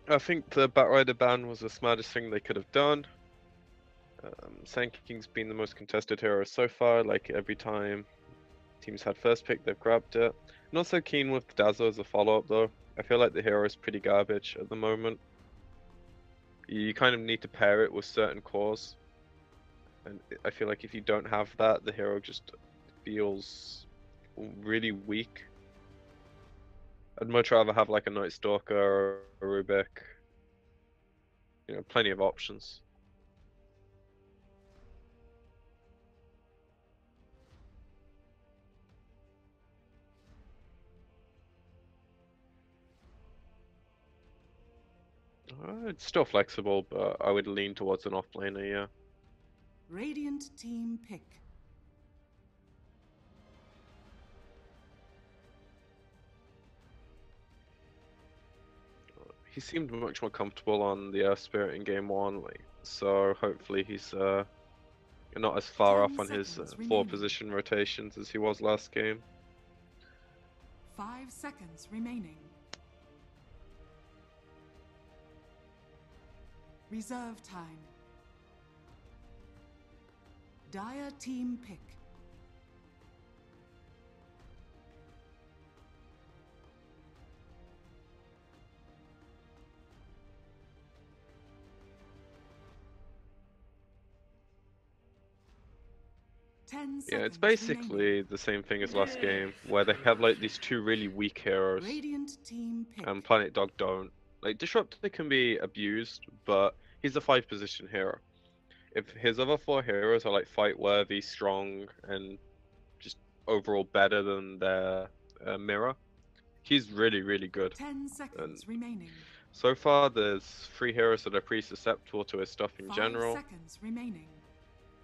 I think the Batrider ban was the smartest thing they could have done. Sand King's been the most contested hero so far, like every time teams had first pick, they've grabbed it. Not so keen with Dazzle as a follow-up though. I feel like the hero is pretty garbage at the moment. You kind of need to pair it with certain cores. And I feel like if you don't have that, the hero just feels really weak. I'd much rather have like a Night Stalker or a Rubik. You know, plenty of options. It's still flexible, but I would lean towards an off-laner, yeah. Radiant team pick. He seemed much more comfortable on the Earth Spirit in game one, like, so hopefully he's not as far off on his 4 position rotations as he was last game. 5 seconds remaining. Reserve time. Dire team pick. Yeah, it's basically the same thing as last game, where they have like these 2 really weak heroes, and Planet Dog don't. Like, Disruptor can be abused, but he's a 5 position hero. If his other 4 heroes are like fight worthy, strong, and just overall better than their mirror, he's really good. 10 seconds remaining. So far, there's 3 heroes that are pretty susceptible to his stuff in 5 general. seconds remaining.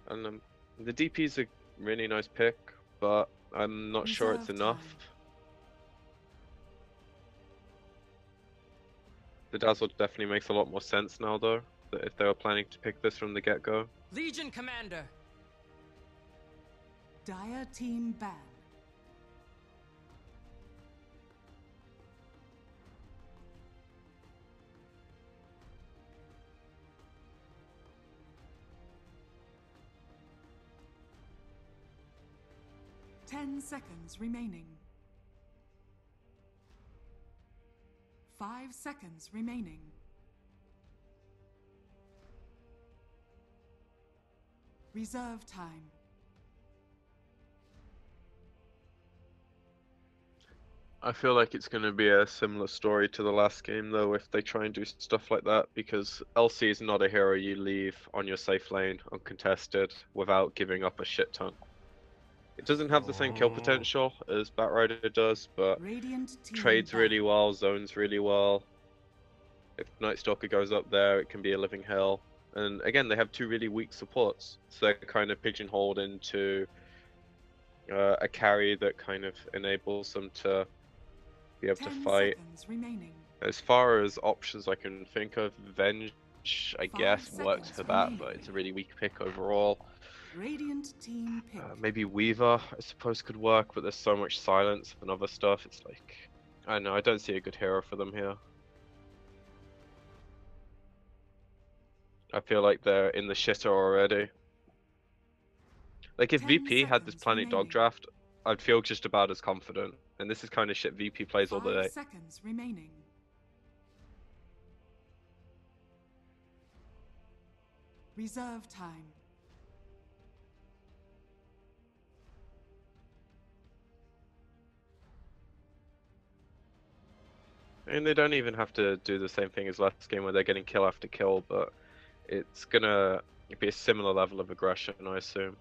And the DP's a really nice pick, but I'm not sure it's enough. The Dazzle definitely makes a lot more sense now, though, that if they were planning to pick this from the get-go. Legion Commander. Dire team ban. Ten seconds remaining. 5 seconds remaining. Reserve time. I feel like it's going to be a similar story to the last game, though, if they try and do stuff like that, because LC is not a hero you leave on your safe lane uncontested without giving up a shit ton. It doesn't have the same kill potential as Batrider does, but trades really well, zones really well. If Night Stalker goes up there, it can be a living hell. And again, they have 2 really weak supports, so they're kind of pigeonholed into a carry that kind of enables them to be able to fight. As far as options I can think of, Venge, I guess, works for that, but it's a really weak pick overall. Radiant team pick. Maybe Weaver, I suppose, could work, but there's so much silence and other stuff. It's like, I don't know, I don't see a good hero for them here. I feel like they're in the shitter already. Like, if VP had this Planet Dog draft, I'd feel just about as confident. And this is kind of shit VP plays all the day. 5 seconds remaining. Reserve time. And they don't even have to do the same thing as last game where they're getting kill after kill, but it's gonna be a similar level of aggression, I assume.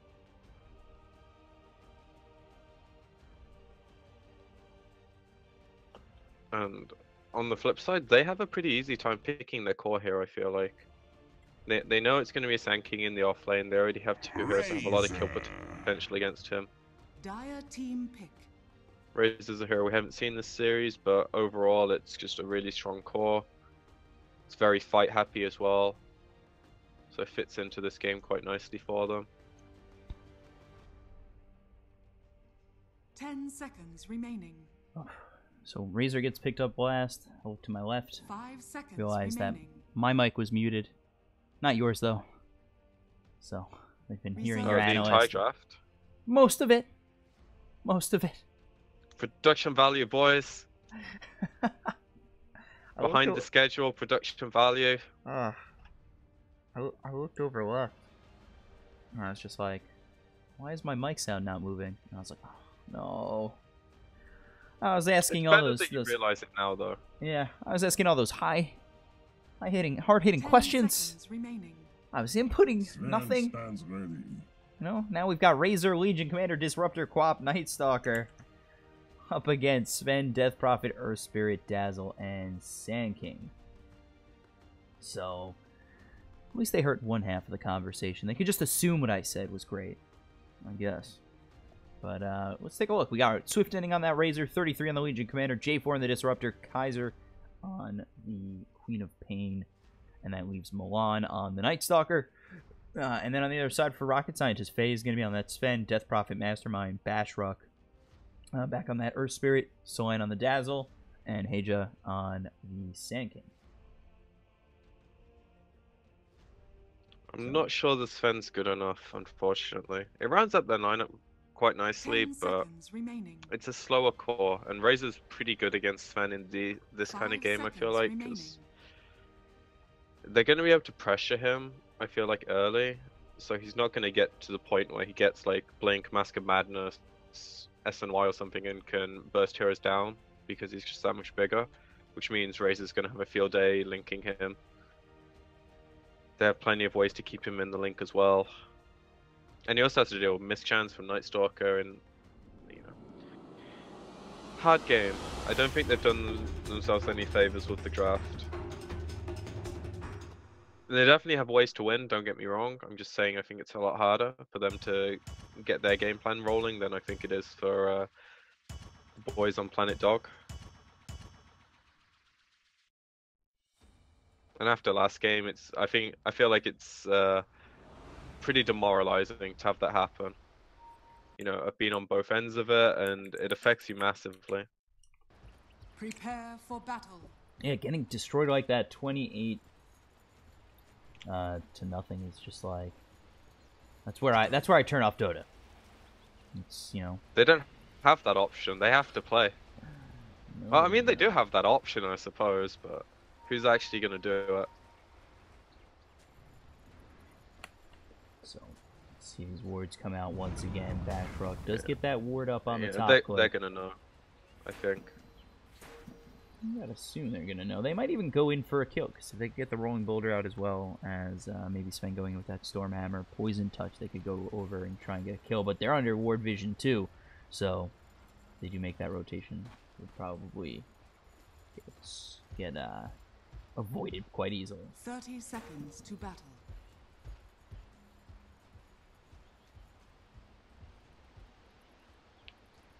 And on the flip side, they have a pretty easy time picking their core here, I feel like. They know it's going to be a Sand King in the off lane. They already have 2 heroes that have a lot of kill potential against him. Dire team pick. Raze is a hero we haven't seen this series, but overall it's just a really strong core. It's very fight happy as well, so it fits into this game quite nicely for them. 10 seconds remaining. So Razor gets picked up last. I look to my left. 5 seconds Realize that remaining. my mic was muted. Not yours, though. So, they've been hearing your The entire analyst. draft. Most of it. Most of it. Production value, boys. I Behind the schedule, production value. I looked over left. And I was just like, why is my mic sound not moving? And I was like, oh, no. I was asking It's all better those. that you realize it now, though. Yeah, I was asking all those hard-hitting questions. Seconds remaining. I was inputting Sven nothing. stands ready. You know, now we've got Razor, Legion Commander, Disruptor, Quap, Night Stalker up against Sven, Death Prophet, Earth Spirit, Dazzle, and Sand King. So, at least they heard one half of the conversation. They could just assume what I said was great, I guess. But let's take a look. We got Swift ending on that Razor, 33 on the Legion Commander, J4 on the Disruptor, Kaiser on the Queen of Pain, and that leaves Milan on the Night Stalker. And then on the other side for Rocket Scientist, Faye is going to be on that Sven, Death Prophet, Mastermind, Bashruck. Back on that Earth Spirit, Solan on the Dazzle, and Heja on the Sand King. I'm not sure the Sven's good enough, unfortunately. It rounds up their lineup quite nicely, 10 but seconds remaining. it's a slower core, and Razor's pretty good against Sven in this kind of 5 game, I feel seconds like, remaining. because they're going to be able to pressure him, I feel like, early, so he's not going to get to the point where he gets, like, Blink, Mask of Madness, SNY or something, and can burst heroes down, because he's just that much bigger, which means Razor's going to have a field day linking him. They have plenty of ways to keep him in the link as well. And he also has to deal with mischance from Night Stalker and, you know, hard game. I don't think they've done themselves any favors with the draft. They definitely have ways to win, don't get me wrong. I'm just saying I think it's a lot harder for them to get their game plan rolling than I think it is for the boys on Planet Dog. And after last game, I feel like it's pretty demoralizing to have that happen. You know, I've been on both ends of it, and it affects you massively. Prepare for battle. Yeah, getting destroyed like that, 28 to nothing is just like that's where I turn off Dota. It's, you know, They don't have that option. They have to play. no, Well, I mean, they do have that option, I suppose, but who's actually going to do it? So, let's see these wards come out once again. Bashruck does get that ward up on the top they're cliff. going to know, I think. You gotta assume they're gonna know. They might even go in for a kill, because if they get the Rolling Boulder out as well as maybe Sven going with that Storm Hammer, Poison Touch, they could go over and try and get a kill. But they're under ward vision too, so if they do make that rotation, would probably get avoided quite easily. 30 seconds to battle.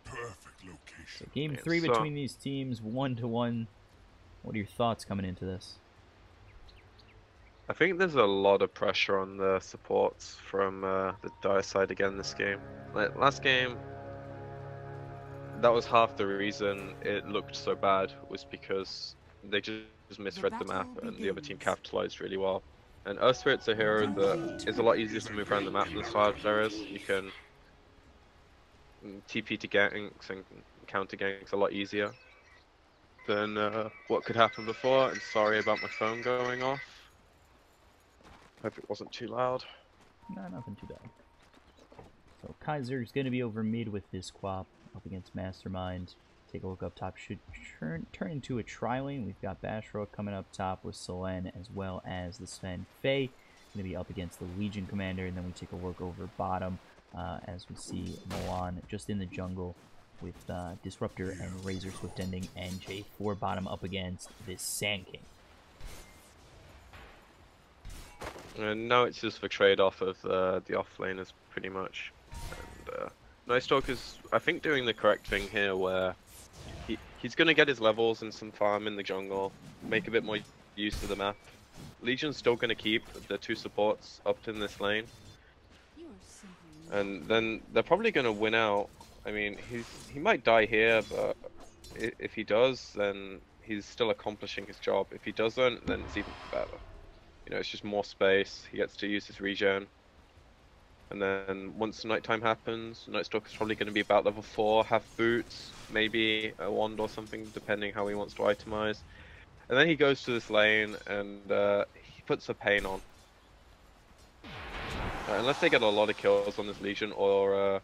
Perfect location. So game Yeah, 3 so- between these teams, 1-1. What are your thoughts coming into this? I think there's a lot of pressure on the supports from the Dire side again this game. Like, last game, that was half the reason it looked so bad, was because they just misread the map and the other team capitalized really well. And Earth Spirit's a hero that is a lot easier to move around the map than Starflare is. You can TP to ganks and counter ganks a lot easier than what could happen before. And sorry about my phone going off. Hope it wasn't too loud. No, nothing too bad. So Kaiser's going to be over mid with this Quap up against Mastermind. Take a look up top. Should turn into a tri-lane. We've got Bashrock coming up top with Solen as well as the Sven. Faye going to be up against the Legion Commander. And then we take a look over bottom as we see Milan just in the jungle with Disruptor and Razor Swift ending and J4 bottom up against this Sand King. And now it's just for trade-off of the off-laners, pretty much. And Night Stalker's, I think, doing the correct thing here, where he's going to get his levels and some farm in the jungle, make a bit more use of the map. Legion's still going to keep the two supports up in this lane. And then they're probably going to win out. I mean, he might die here, but if he does, then he's still accomplishing his job. If he doesn't, then it's even better. You know, it's just more space. He gets to use his regen. And then once nighttime happens, Night Stalker's probably going to be about level 4, have boots, maybe a wand or something, depending how he wants to itemize. And then he goes to this lane and he puts a pain on. Unless they get a lot of kills on this Legion, or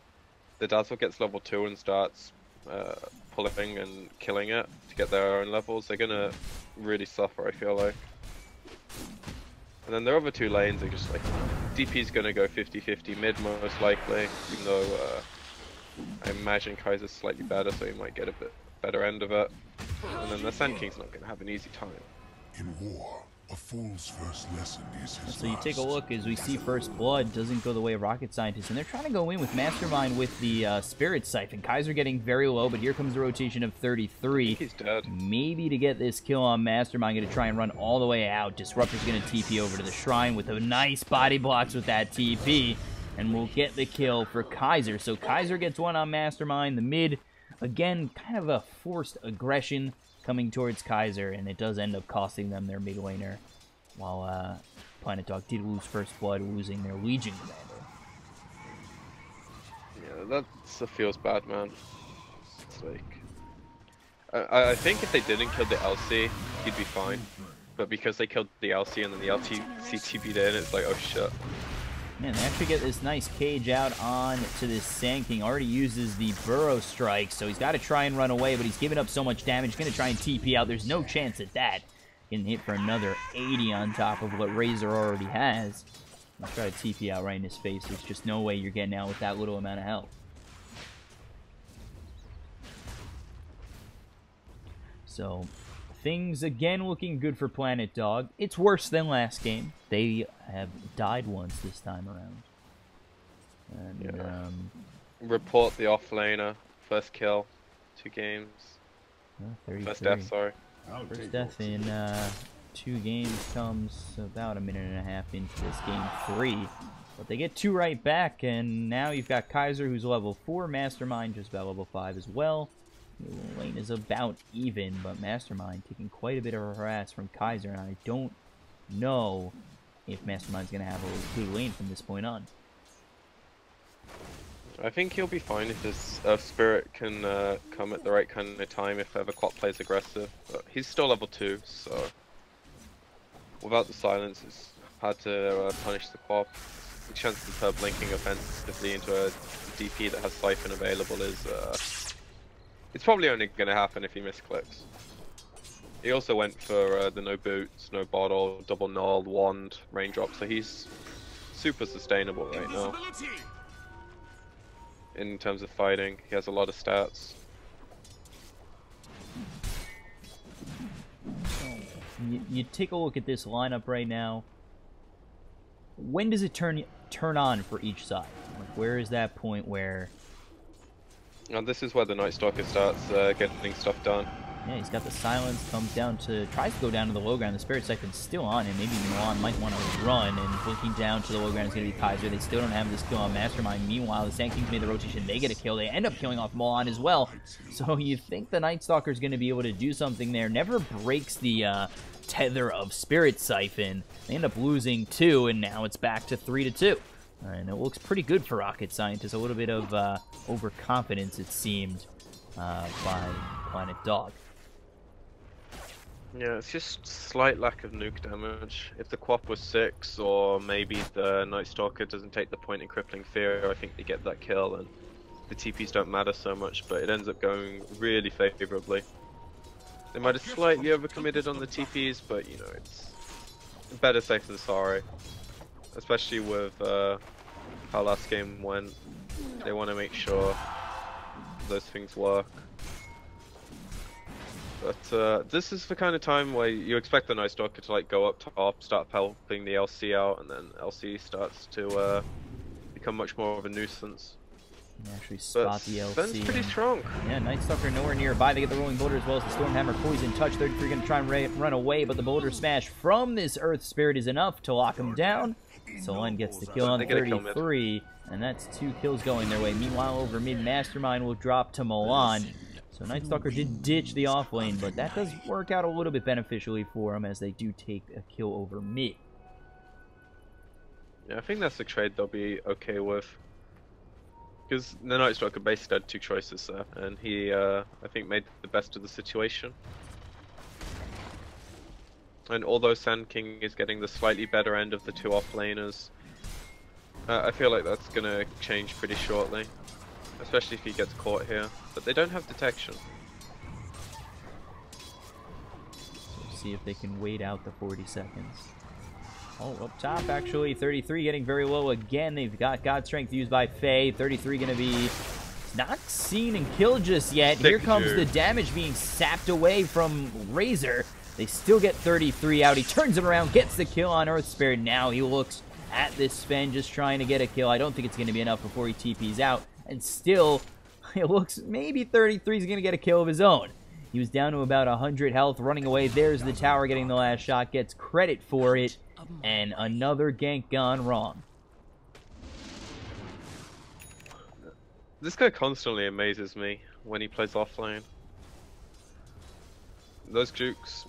the Dazzle gets level 2 and starts pulling and killing it to get their own levels, they're gonna really suffer, I feel like. And then their other two lanes are just like, DP's gonna go 50-50 mid most likely, even though I imagine Kaiser's slightly better, so he might get a bit better end of it. And then the Sand King's not gonna have an easy time. In war, a fool's first lesson is his So you take a look as we see First Blood doesn't go the way of Rocket Scientist, and they're trying to go in with Mastermind with the Spirit Siphon. Kaiser getting very low, but here comes the rotation of 33. He's dead. Maybe to get this kill on Mastermind, going to try and run all the way out. Disruptor's going to TP over to the Shrine with a nice body blocks with that TP, and we'll get the kill for Kaiser. So Kaiser gets one on Mastermind. The mid, again, kind of a forced aggression coming towards Kaiser, and it does end up costing them their mid laner, while Planet Dog did lose First Blood, losing their Legion commander. Yeah, that feels bad, man. It's like... I think if they didn't kill the LC, he'd be fine. But because they killed the LC and then the LT CTB'd in, it's like, oh shit. Man, they actually get this nice cage out on to this Sand King. Already uses the Burrow Strike, so he's got to try and run away, but he's giving up so much damage. He's going to try and TP out. There's no chance at that. Getting hit for another 80 on top of what Razor already has. I'll try to TP out right in his face. There's just no way you're getting out with that little amount of health. So, things again looking good for Planet Dog. It's worse than last game. They have died once this time around. And, yeah. Report the offlaner. First kill. 2 games. First death, sorry. First death in 2 games comes about a minute and a half into this game 3. But they get 2 right back, and now you've got Kaiser, who's level 4. Mastermind just about level 5 as well. The lane is about even, but Mastermind taking quite a bit of a harass from Kaiser, and I don't know if Mastermind's going to have a good lane from this point on. I think he'll be fine if his Spirit can come at the right kind of time if ever Qual plays aggressive. But he's still level 2, so without the silence, it's hard to punish the Qual. The chance of her blinking offensively into a DP that has Siphon available is it's probably only going to happen if he misclicks. He also went for the no boots, no bottle, double null, wand, raindrop, so he's super sustainable right now. In terms of fighting, he has a lot of stats. You take a look at this lineup right now. When does it turn on for each side? Like, where is that point where... And this is where the Night Stalker starts getting stuff done. Yeah, he's got the silence, tries to go down to the low ground. The Spirit Siphon's still on, and maybe Milan might want to run, and blinking down to the low ground is going to be Kaiser. They still don't have this kill on Mastermind. Meanwhile, the Sand Kings made the rotation. They get a kill. They end up killing off Milan as well. So you think the Night Stalker's going to be able to do something there. Never breaks the tether of Spirit Siphon. They end up losing 2, and now it's back to 3-2. And it looks pretty good for Rocket Scientist. A little bit of overconfidence, it seemed, by Planet Dog. Yeah, it's just slight lack of nuke damage. If the Quap was 6, or maybe the Night Stalker doesn't take the point in Crippling Fear, I think they get that kill, and the TPs don't matter so much, but it ends up going really favorably. They might have slightly overcommitted on the TPs, but you know, it's better safe than sorry. Especially with how last game went. They want to make sure those things work. But this is the kind of time where you expect the Night Stalker to like go up top, start helping the LC out, and then LC starts to become much more of a nuisance. Actually spot the LC. Sven's pretty strong. Yeah, Night Stalker nowhere nearby. They get the Rolling Boulder as well as the Stormhammer Poison Touch. 33 going to try and run away, but the Boulder Smash from this Earth Spirit is enough to lock him down. Solen gets the kill on 33, and that's 2 kills going their way. Meanwhile, over mid, Mastermind will drop to Milan. So Night Stalker did ditch the off lane, but that does work out a little bit beneficially for him as they do take a kill over mid. Yeah, I think that's a trade they'll be okay with. Because the Night Stalker basically had two choices there, and he, I think, made the best of the situation. And although Sand King is getting the slightly better end of the two offlaners, I feel like that's going to change pretty shortly. Especially if he gets caught here. But they don't have detection. So see if they can wait out the 40 seconds. Oh, up top, actually. 33 getting very low again. They've got God Strength used by Faye. 33 going to be not seen and killed just yet. Here comes the damage being sapped away from Razor. They still get 33 out. He turns it around, gets the kill on Earth Spirit. Now he looks at this Sven just trying to get a kill. I don't think it's going to be enough before he TPs out. And still, it looks maybe 33 is going to get a kill of his own. He was down to about 100 health, running away. There's the tower getting the last shot, gets credit for it. And another gank gone wrong. This guy constantly amazes me when he plays offlane. Those jukes.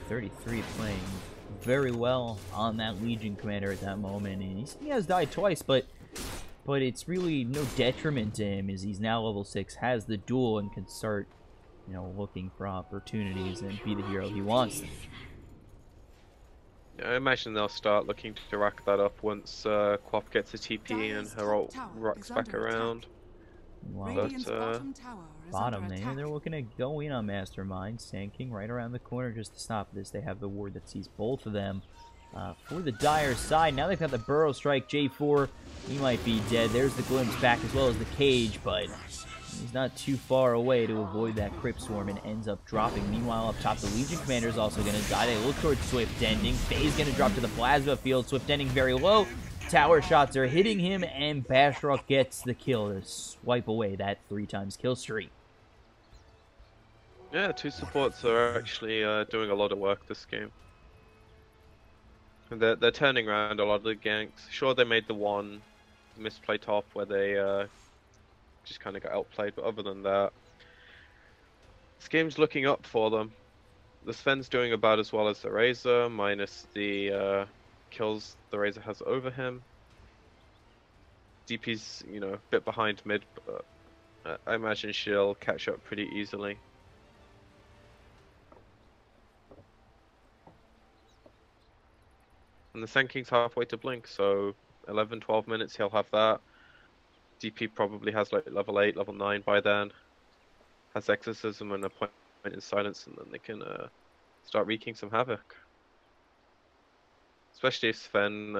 33 playing very well on that Legion commander at that moment. And he has died twice, but it's really no detriment to him as he's now level 6, has the duel, and can start, you know, looking for opportunities and be the hero he wants. Yeah, I imagine they'll start looking to rack that up once Qual gets a TP and her ult rocks back around. Wow. But, Bottom lane, they're looking to go in on Mastermind. Sand King right around the corner just to stop this. They have the ward that sees both of them. For the Dire side, now they've got the Burrow Strike. J4, he might be dead. There's the Glimpse back as well as the Cage, but he's not too far away to avoid that Crypt Swarm and ends up dropping. Meanwhile, up top, the Legion Commander is also going to die. They look towards Swift Ending. Faye's going to drop to the Plasma Field. Swift Ending very low. Tower shots are hitting him, and Bastrock gets the kill to swipe away that 3x kill streak. yeah, two supports are actually doing a lot of work this game. And they're turning around a lot of the ganks. Sure, they made the one misplay top where they just kind of got outplayed, but other than that, this game's looking up for them. The Sven's doing about as well as the Razor, minus the kills the Razor has over him. DP's, you know, a bit behind mid, but I imagine she'll catch up pretty easily. And the Sand King's halfway to Blink, so 11-12 minutes he'll have that. DP probably has like level 8, level 9 by then. Has Exorcism and a point in Silence, and then they can start wreaking some havoc. Especially if Sven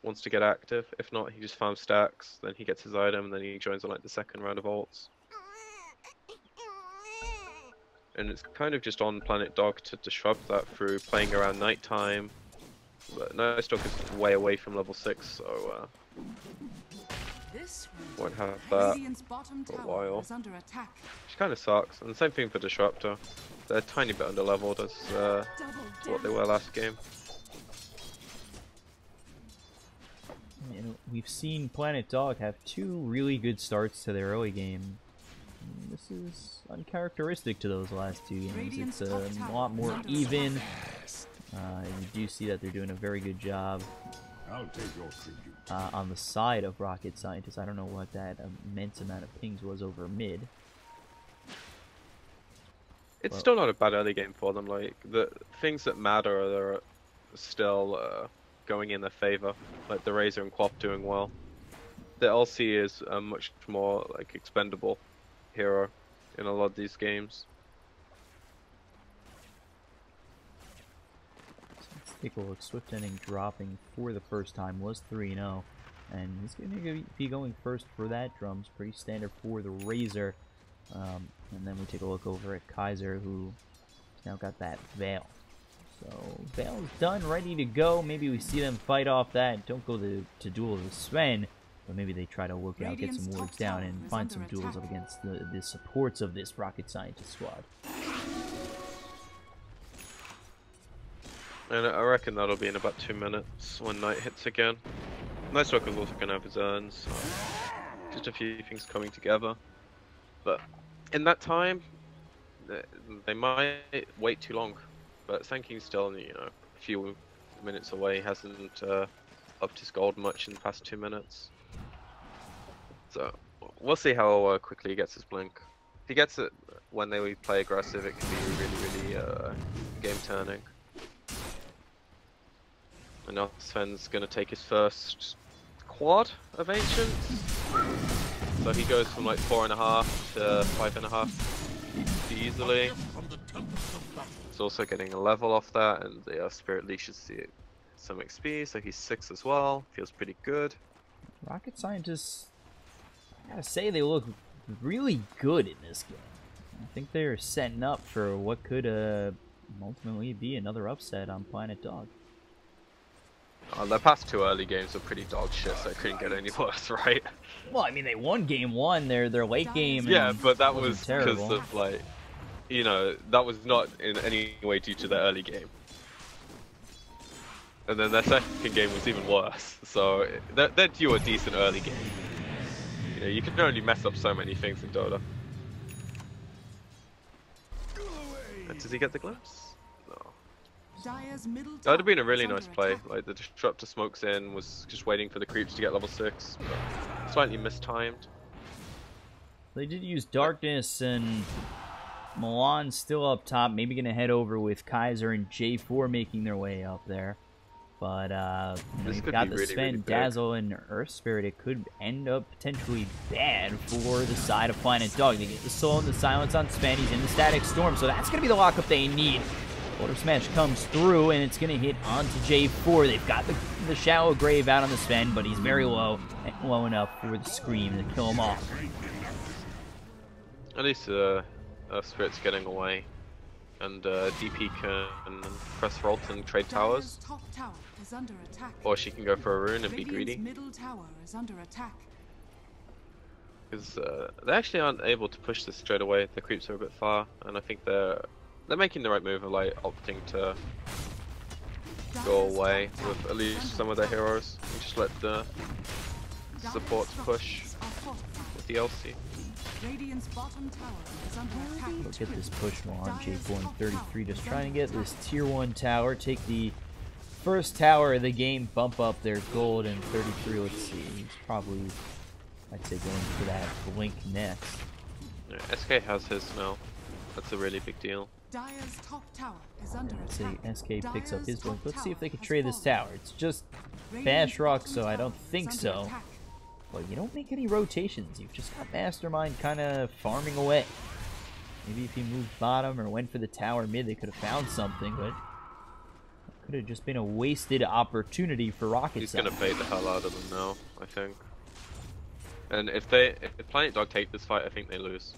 wants to get active. If not, he just farms stacks, then he gets his item, and then he joins on like the second round of ults. And it's kind of just on Planet Dog to disrupt that through playing around nighttime. But Night Stalker's way away from level 6, so won't have that for a while. Which kind of sucks. And the same thing for Disruptor. They're a tiny bit under leveled as what they were last game. And we've seen Planet Dog have 2 really good starts to their early game. This is uncharacteristic to those last 2 games. It's a lot more even. You do see that they're doing a very good job on the side of Rocket Scientist. I don't know what that immense amount of pings was over mid. It's still not a bad early game for them. Like, the things that matter are still going in their favor. Like the Razor and Qual doing well. The LC is a much more like expendable hero in a lot of these games. Let's take a look. Swift Ending dropping for the first time was 3-0. And he's going to be going first for that. Drums pretty standard for the Razor. And then we take a look over at Kaiser, who now got that Veil. So Veil's done, ready to go. Maybe we see them fight off that. Don't go to duel with Sven, but maybe they try to look out, get some wards down, and find some duels up against the supports of this Rocket Scientist squad. And I reckon that'll be in about 2 minutes when night hits again. Night Stalker's also going to have his urns. So. just a few things coming together. But in that time, they might wait too long. But Sand King's still, a few minutes away. He hasn't upped his gold much in the past 2 minutes. So we'll see how quickly he gets his blink. If he gets it when they play aggressive, it can be really, really game turning. And now Sven's gonna take his first quad of Ancients. So he goes from like 4.5 to 5.5 easily. He's also getting a level off that, and the Spirit leashes some XP, so he's 6 as well. Feels pretty good. Rocket Scientists, I gotta say, they look really good in this game. I think they're setting up for what could ultimately be another upset on Planet Dog. The past 2 early games were pretty dog shit, so it couldn't get any worse, right? Well, I mean, they won game 1, their late game. Yeah, but that was because terrible. of, like, that was not in any way due to the early game. And then their second game was even worse, so they're due a decent early game. You can only mess up so many things in Dota. Does he get the glimpse? That would have been a really nice play. Like, the disruptor smokes in, was just waiting for the creeps to get level 6, but slightly mistimed. They did use Darkness, and Milan's still up top. Maybe going to head over with Kaiser and J4 making their way up there. But you've got the really, Sven, really Dazzle, and Earth Spirit. It could end up potentially bad for the side of Planet Dog. They get the Soul and the Silence on Sven. He's in the Static Storm, so that's going to be the lockup they need. Water Smash comes through, and it's going to hit onto J4. They've got the Shallow Grave out on the Sven, but he's very low, and low enough for the Scream to kill him off. At least Spirit's getting away, and DP can press Rolt and trade towers. Or she can go for a rune and be greedy. Because they actually aren't able to push this straight away. The creeps are a bit far, and I think they're making the right move of like opting to go away with at least some of their heroes and just let the supports push with the LC. Look at this push on J4 and 33, just trying to get this tier 1 tower, take the first tower of the game, bump up their gold, and 33, let's see, he's probably, I'd say, going for that blink next. Yeah, SK has his now. That's a really big deal. Dire's top tower is under attack. SK picks up his blink. Let's see if they can trade this tower. It's just Bash Rock, so I don't think so. But you don't make any rotations. You've just got Mastermind kind of farming away. Maybe if he moved bottom or went for the tower mid, they could have found something, but it could have just been a wasted opportunity for Rocket. He's going to bait the hell out of them now, I think. And if Planet Dog take this fight, I think they lose.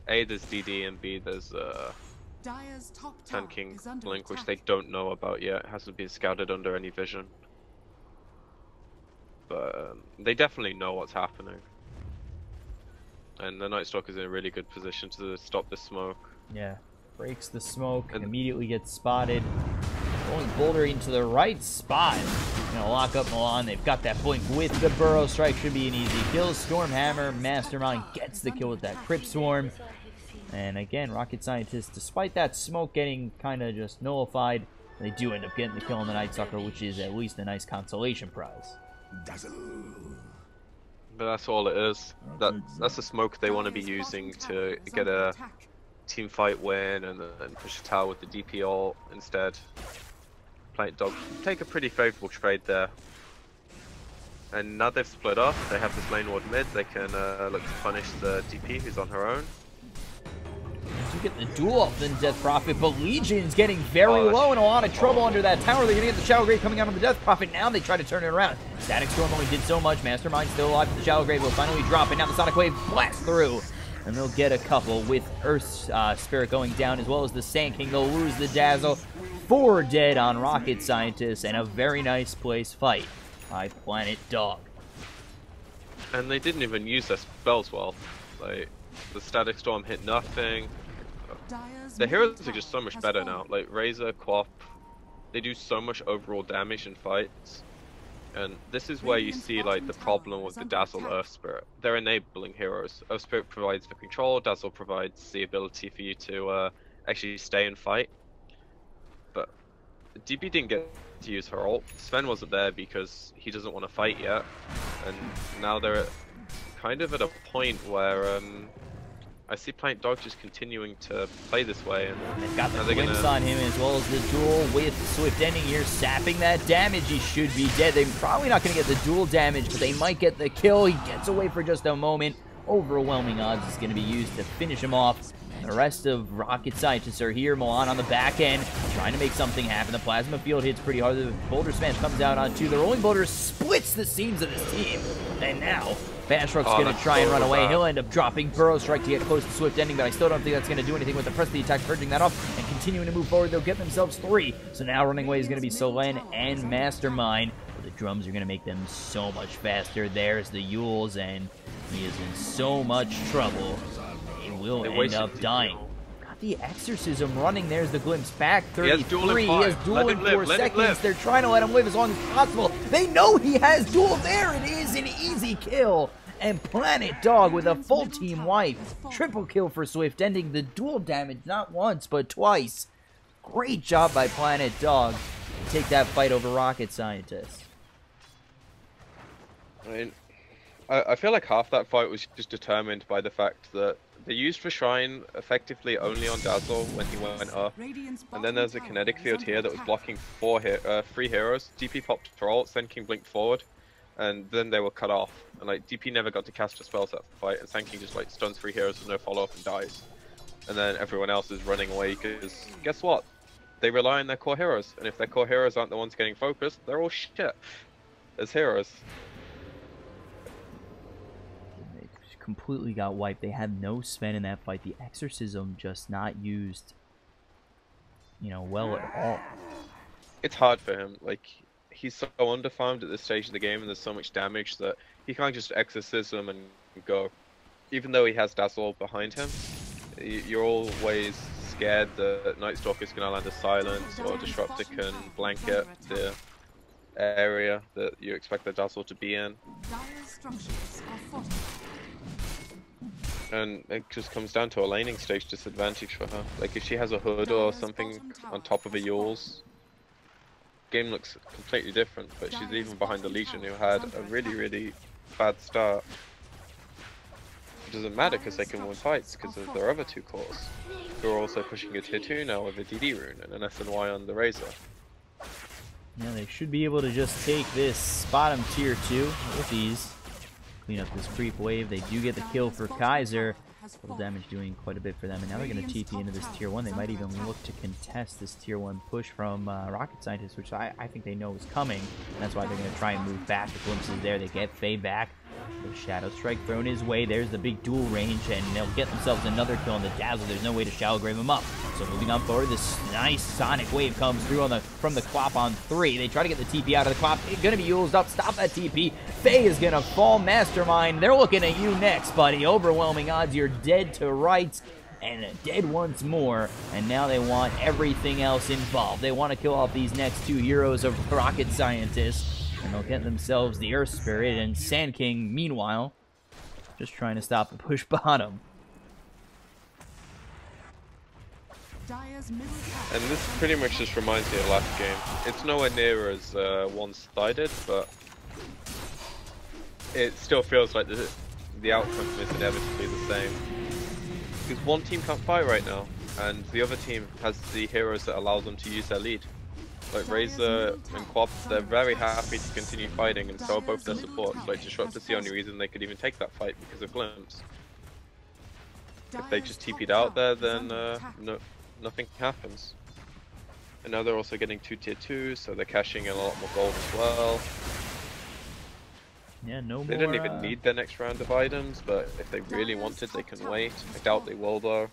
A, there's DD, and B, there's Sand King Blink, which they don't know about yet. It hasn't been scouted under any vision. But they definitely know what's happening. And the Night Stalker's in a really good position to stop the smoke. Yeah, breaks the smoke, and immediately gets spotted. Going bouldering to the right spot. Gonna lock up Milan. They've got that blink with the Burrow Strike. Should be an easy kill. Stormhammer, Mastermind gets the kill with that Crypt Swarm. And again, Rocket Scientists, despite that smoke getting kind of just nullified, they do end up getting the kill on the Night Stalker, which is at least a nice consolation prize. But that's all it is. That's the smoke they want to be using to get a team fight win and then push a tower with the DP ult instead. Planet Dog take a pretty favourable trade there. And now they've split up, they have this lane ward mid, they can look to punish the DP who's on her own. You get the duel up then Death Prophet, but Legion's getting very low and a lot of trouble under that tower. They're going to get the Shallow Grave coming out on the Death Prophet. Now they try to turn it around. Static Storm only did so much. Mastermind still alive, but the Shallow Grave will finally drop, and now the Sonic Wave blasts through. And they'll get a couple with Earth's Spirit going down, as well as the Sand King. They'll lose the Dazzle. 4 dead on Rocket Scientists, and a very nice place fight by Planet Dog. And they didn't even use their spells well. Like, the Static Storm hit nothing. The heroes are just so much better now. Like Razor, Qual, they do so much overall damage in fights. And this is where you see like the problem with the Dazzle Earth Spirit. They're enabling heroes. Earth Spirit provides the control, Dazzle provides the ability for you to actually stay and fight. But DP didn't get to use her ult. Sven wasn't there because he doesn't want to fight yet. And now they're kind of at a point where I see Planet Dog just continuing to play this way, and they've got the glimpse on him as well as the duel with Swift Ending here, sapping that damage. He should be dead. They're probably not going to get the duel damage, but they might get the kill. He gets away for just a moment. Overwhelming odds is going to be used to finish him off. The rest of Rocket Scientists are here. Milan on the back end, trying to make something happen. The plasma field hits pretty hard. The boulder smash comes out on two. The rolling boulder splits the seams of this team. And now, Bashrock's going to try and run away. He'll end up dropping Burrow Strike to get close to Swift Ending, but I still don't think that's going to do anything with the press of the attack, purging that off and continuing to move forward. They'll get themselves 3. So now running away is going to be Solen and Mastermind. But the drums are going to make them so much faster. There's the Yules, and he is in so much trouble. They will end up dying. Got the Exorcism running. There's the glimpse back. 33. He has duel in 4 seconds. They're trying to let him live as long as possible. They know he has duel. There it is. An easy kill. And Planet Dog with a full team wipe. Triple kill for Swift, ending the duel damage not once but twice. Great job by Planet Dog to take that fight over Rocket Scientists. I mean, I feel like half that fight was just determined by the fact that they used for Shrine effectively only on Dazzle when he went up. And then there's a kinetic field here that was blocking 3 heroes. DP popped her ult, Sen King blinked forward, and then they were cut off. And like DP never got to cast her spells that fight, and Sen King just like stuns 3 heroes with no follow-up and dies. And then everyone else is running away because guess what? They rely on their core heroes, and if their core heroes aren't the ones getting focused, they're all shit as heroes. Completely got wiped. They had no Sven in that fight. The Exorcism just not used, well at all. It's hard for him. Like, he's so underfarmed at this stage of the game, and there's so much damage that he can't just Exorcism and go. Even though he has Dazzle behind him, you're always scared that Night Stalker's going to land a silence, or Disruptor can blanket the area that you expect the Dazzle to be in. And it just comes down to a laning stage disadvantage for her. Like, if she has a hood or something on top of a Yules, game looks completely different. But she's even behind the Legion, who had a really, really bad start. It doesn't matter because they can win fights because of their other 2 cores, who are also pushing a tier 2 now with a DD rune and an SNY on the Razor. Yeah, they should be able to just take this bottom tier 2 with ease. Clean up this creep wave. They do get the kill for Kaiser. Little damage doing quite a bit for them. And now they're going to TP into this tier 1. They might even look to contest this tier 1 push from Rocket Scientists, which I think they know is coming. And that's why they're going to try and move back. The glimpses there. They get Faye back. The Shadow Strike thrown his way. There's the big dual range, and they'll get themselves another kill on the Dazzle. There's no way to Shallow Grave him up. So moving on forward, this nice Sonic Wave comes through from the Quap on 3. They try to get the TP out of the Quap. It's going to be used up. Stop that TP. Faye is going to fall. Mastermind, they're looking at you next, buddy. Overwhelming odds. You're dead to rights. And dead once more, and now they want everything else involved. They want to kill off these next 2 heroes of Rocket Scientists. And they'll get themselves the Earth Spirit, and Sand King, meanwhile, just trying to stop the push bottom. And this pretty much just reminds me of last game. It's nowhere near as one-sided, but it still feels like the outcome is inevitably the same. Because one team can't fight right now, and the other team has the heroes that allow them to use their lead. Like Razor and Qual, they're very happy to continue fighting, and so are both their supports. Like Disruptor's the only reason they could even take that fight because of Glimpse. If they just TP'd out there, then nothing happens. And now they're also getting 2 tier 2s, so they're cashing in a lot more gold as well. Yeah, no they more, don't even need their next round of items, but if they really wanted, they can wait. I doubt they will, though.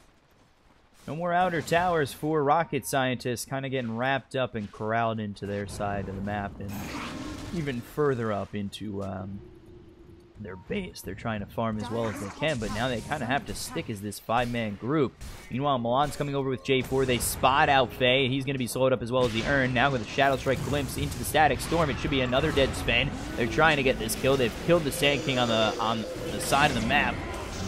No more outer towers for Rocket Scientists, kind of getting wrapped up and corralled into their side of the map, and even further up into their base. They're trying to farm as well as they can, but now they kind of have to stick as this 5-man group. Meanwhile, Milan's coming over with J4. They spot out Faye. He's going to be slowed up as well as the Urn. Now with a Shadow Strike glimpse into the Static Storm, it should be another dead Sven. They're trying to get this kill. They've killed the Sand King on the side of the map.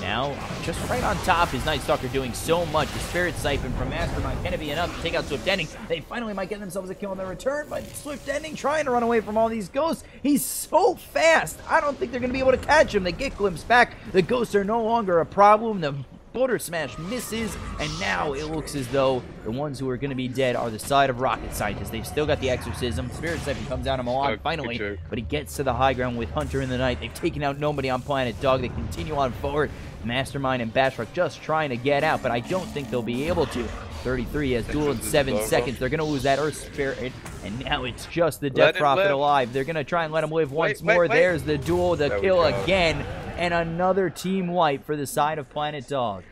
Now, just right on top is Night Stalker doing so much. The Spirit Siphon from Mastermind, can it be enough to take out Swift Ending? They finally might get themselves a kill on the return, but Swift Ending trying to run away from all these ghosts. He's so fast. I don't think they're going to be able to catch him. They get glimpsed back. The ghosts are no longer a problem. The Border Smash misses, and now it looks as though the ones who are going to be dead are the side of Rocket Scientist. They've still got the Exorcism. Spirit Siphon comes out on Milan finally, but he gets to the high ground with Hunter in the night. They've taken out nobody on Planet Dog. They continue on forward. Mastermind and Bashrock just trying to get out, but I don't think they'll be able to. 33 has duel in 7 seconds. They're going to lose that Earth Spirit, and now it's just the Death Prophet alive. They're going to try and let him live once more. There's the duel, the kill again, and another team wipe for the side of Planet Dog.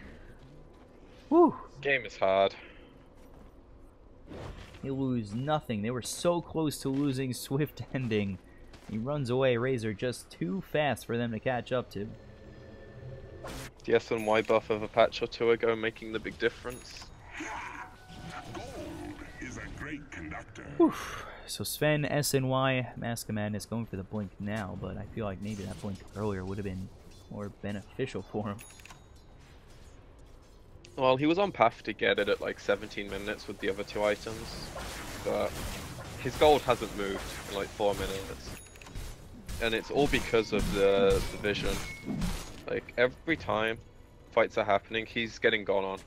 Whew. Game is hard. They lose nothing. They were so close to losing Swift Ending. He runs away. Razor just too fast for them to catch up to. The S and Y buff of a patch or two ago making the big difference. Gold is a great conductor. Whew. So Sven, SNY, Mask of Madness going for the blink now, but I feel like maybe that blink earlier would have been more beneficial for him. Well, he was on path to get it at like 17 minutes with the other 2 items, but his gold hasn't moved in like 4 minutes. And it's all because of the vision. Like, every time fights are happening, he's getting gone on.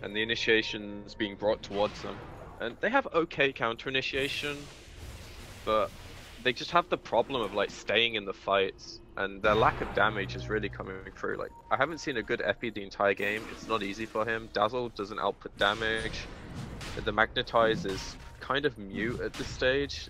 And the initiation's being brought towards them. And they have okay counter initiation, but they just have the problem of like staying in the fights. And their lack of damage is really coming through. Like, I haven't seen a good Epi the entire game. It's not easy for him. Dazzle doesn't output damage. The Magnetize is kind of mute at this stage.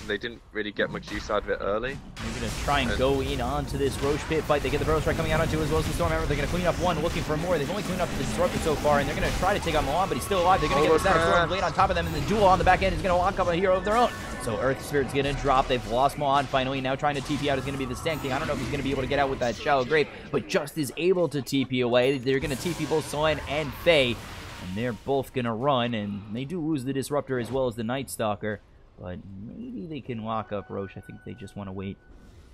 They didn't really get much use out of it early. They're going to try and go in onto this Roche Pit fight. They get the Burrow Strike coming out onto as well as the Storm Hammer. They're going to clean up one, looking for more. They've only cleaned up the Disruptor so far, and they're going to try to take out Milan, but he's still alive. They're going to get the Static Storm Blade on top of them, and the duel on the back end is going to lock up a hero of their own. So Earth Spirit's going to drop. They've lost Milan finally. Now trying to TP out is going to be the Sand King. I don't know if he's going to be able to get out with that Shallow Grave, but just is able to TP away. They're going to TP both Solen and Faye, and they're both going to run, and they do lose the Disruptor as well as the Night Stalker. But maybe they can lock up Roche. I think they just want to wait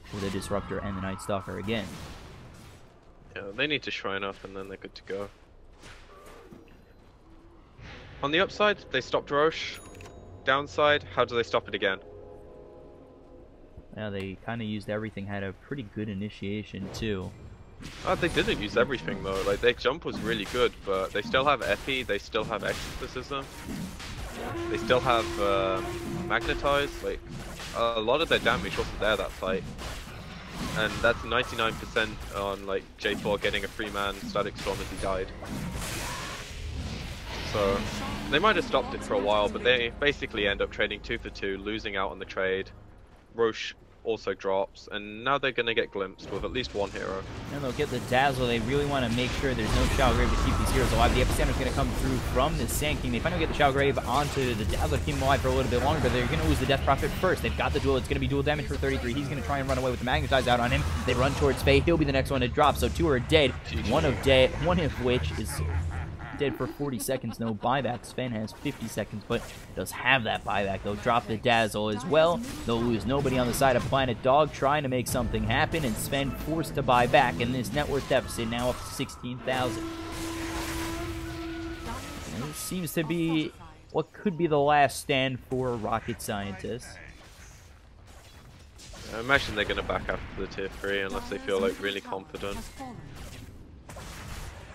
for the Disruptor and the Night Stalker again. Yeah, they need to shrine up and then they're good to go. On the upside, they stopped Roche. Downside, how do they stop it again? Yeah, they kind of used everything, had a pretty good initiation too. They didn't use everything though. Like, their jump was really good, but they still have Epi, they still have Exorcism. They still have Magnetize. Like, a lot of their damage wasn't there that fight, and that's 99% on like J4 getting a 3-man Static Storm as he died. So they might have stopped it for a while, but they basically end up trading 2 for 2, losing out on the trade. Roche also drops, and now they're going to get glimpsed with at least one hero. And they'll get the Dazzle. They really want to make sure there's no Shallow Grave to keep these heroes alive. The Epicenter's going to come through from the Sand King. They finally get the Shallow Grave onto the Dazzle to keep him alive for a little bit longer, but they're going to lose the Death Prophet first. They've got the duel. It's going to be dual damage for 33. He's going to try and run away with the Magnetize out on him. They run towards Faye. He'll be the next one to drop, so 2 are dead. One of which is dead for 40 seconds. No buyback. Sven has 50 seconds, but does have that buyback. They'll drop the Dazzle as well. They'll lose nobody on the side of Planet Dog trying to make something happen, and Sven forced to buy back, and this net worth deficit now up to 16,000. This seems to be what could be the last stand for Rocket Scientist. I imagine they're going to back after the tier 3 unless they feel like really confident.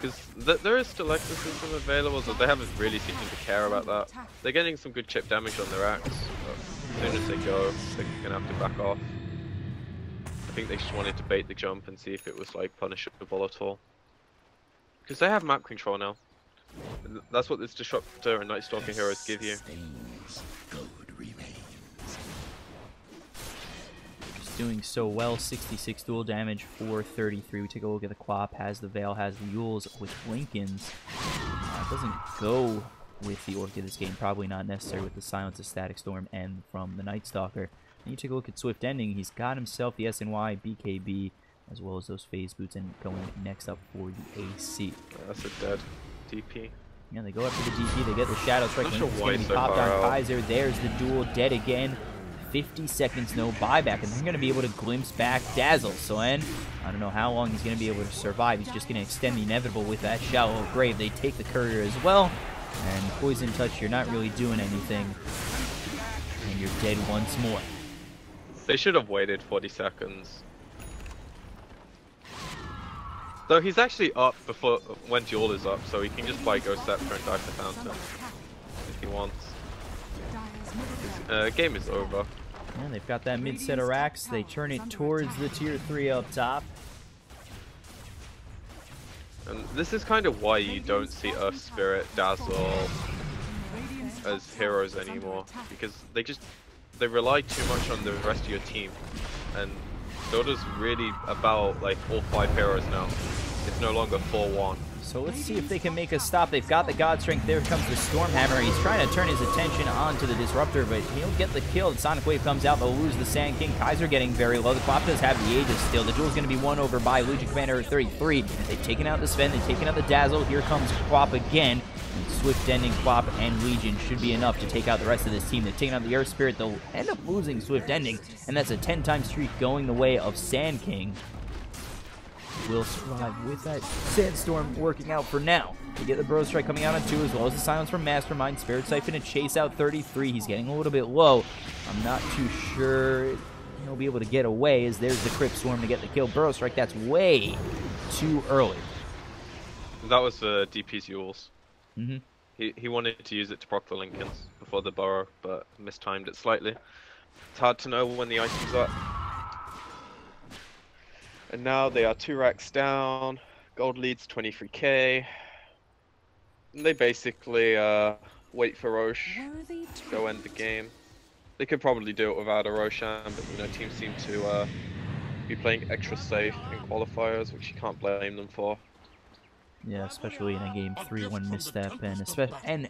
Because there is still Exorcism available, so they haven't really seemed to care about that. They're getting some good chip damage on their axe, but as soon as they go, they're going to have to back off. I think they just wanted to bait the jump and see if it was like punishable at all. Because they have map control now. And that's what this Disruptor and Night Stalker heroes give you. Doing so well. 66 dual damage for 33. We take a look at the Quap. Has the Veil, has the Yules with Lincolns. Doesn't go with the Orchid this game. Probably not necessary with the Silence of Static Storm and from the Night Stalker. And you take a look at Swift Ending. He's got himself the SNY, BKB, as well as those phase boots, and going next up for the AC. That's a dead DP. Yeah, they go up to the DP. They get the Shadow Strike. Not sure It's why going to he's be so popped far on out. Kaiser. There's the duel, dead again. 50 seconds, no buyback, and they're going to be able to glimpse back Dazzle. So, I don't know how long he's going to be able to survive. He's just going to extend the inevitable with that Shallow Grave. They take the Courier as well, and Poison Touch, you're not really doing anything, and you're dead once more. They should have waited 40 seconds. Though he's actually up before when Duel is up, so he can just buy Ghost Scepter and die for Fountain if he wants. Game is over. Yeah, they've got that mid-set of racks. They turn it towards the tier 3 up top. And this is kind of why you don't see Earth Spirit, Dazzle as heroes anymore, because they rely too much on the rest of your team, and Dota's really about like all 5 heroes now. It's no longer 4-1. So let's see if they can make a stop. They've got the God Strength. There comes the Stormhammer. He's trying to turn his attention onto the Disruptor, but he'll get the kill. The Sonic Wave comes out. They'll lose the Sand King. Kaiser getting very low. The Quap does have the Aegis still. The duel's going to be won over by Legion Commander 33. They've taken out the Sven. They've taken out the Dazzle. Here comes Quap again. And Swift Ending, Quap, and Legion should be enough to take out the rest of this team. They've taken out the Earth Spirit. They'll end up losing Swift Ending, and that's a 10-time streak going the way of Sand King. Will survive with that Sandstorm working out for now. They get the Bro Strike coming out on 2, as well as the Silence from Mastermind. Spirit Siphon to chase out 33. He's getting a little bit low. I'm not too sure he'll be able to get away, as there's the Crypt Swarm to get the kill. Burrow Strike, that's way too early. That was the DP's Yules. Mm-hmm. He wanted to use it to proc the Lincolns before the Burrow, but mistimed it slightly. It's hard to know when the item's up. And now they are 2 racks down. Gold leads 23k. And they basically wait for Roche to go end the game. They could probably do it without a Roshan, but teams seem to be playing extra safe in qualifiers, which you can't blame them for. Yeah, especially in a game 3-1 misstep, and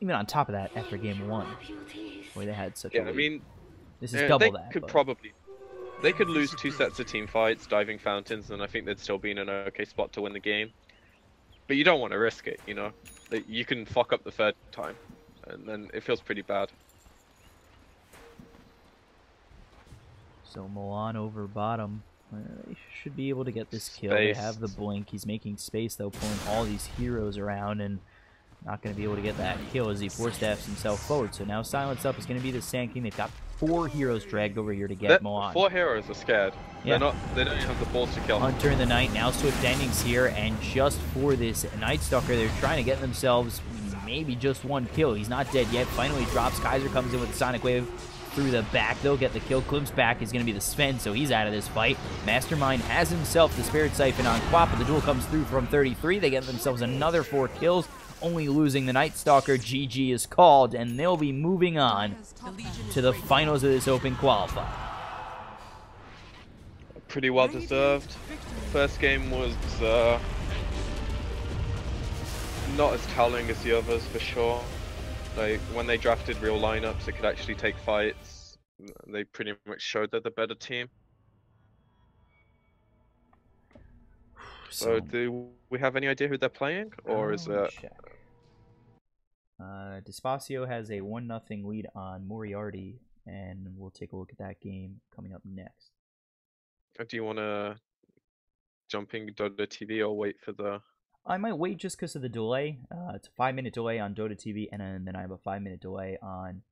even on top of that, after game 1, where they had such a lead. I mean, this is double they that. could but... probably. They could lose 2 sets of team fights, diving fountains, and I think they'd still be in an okay spot to win the game. But you don't want to risk it, You can fuck up the 3rd time, and then it feels pretty bad. So Milan over bottom. They should be able to get this kill. Space. They have the blink. He's making space, though, pulling all these heroes around, and not going to be able to get that kill as he force-staffs himself forward. So now Silence Up is going to be the Sand King. They've got 4 heroes dragged over here to get Milan. 4 heroes are scared. Yeah. They don't have the balls to kill him. Hunter in the night. Now Swift Ending's here, and just for this Night Stalker, they're trying to get themselves maybe just 1 kill. He's not dead yet. Finally drops. Kaiser comes in with the Sonic Wave through the back. They'll get the kill. Glimpse back is going to be the Sven, so he's out of this fight. Mastermind has himself the Spirit Siphon on Quap, but the duel comes through from 33. They get themselves another 4 kills, only losing the Night Stalker. GG is called, and they'll be moving on to the finals of this open qualifier. Pretty well deserved. First game was not as telling as the others, for sure. Like, when they drafted real lineups, they could actually take fights. They pretty much showed they're the better team. So, do we have any idea who they're playing, or is it? Despacio has a 1-0 lead on Moriarty, and we'll take a look at that game coming up next. Do you want to jump in Dota TV or wait for the? I might wait just because of the delay. It's a 5-minute delay on Dota TV, and then I have a 5-minute delay on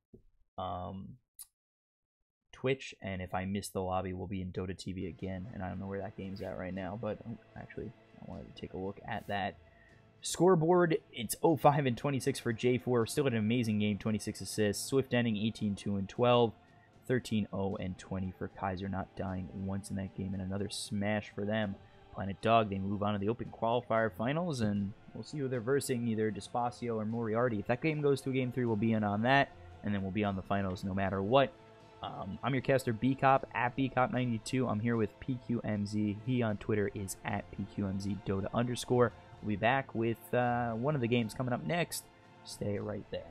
Twitch. And if I miss the lobby, we'll be in Dota TV again. And I don't know where that game's at right now, but actually, I wanted to take a look at that scoreboard. It's 0-5-26 for J4. Still an amazing game, 26 assists. Swift Ending 18-2-12, 13-0-20 for Kaiser, not dying once in that game, and another smash for them. Planet Dog, they move on to the Open Qualifier Finals, and we'll see who they're versing, either Despacio or Moriarty. If that game goes to Game 3, we'll be in on that, and then we'll be on the finals no matter what. I'm your caster, BCop, at BCop92. I'm here with PQMZ. He on Twitter is at PQMZDota_. We'll be back with one of the games coming up next. Stay right there.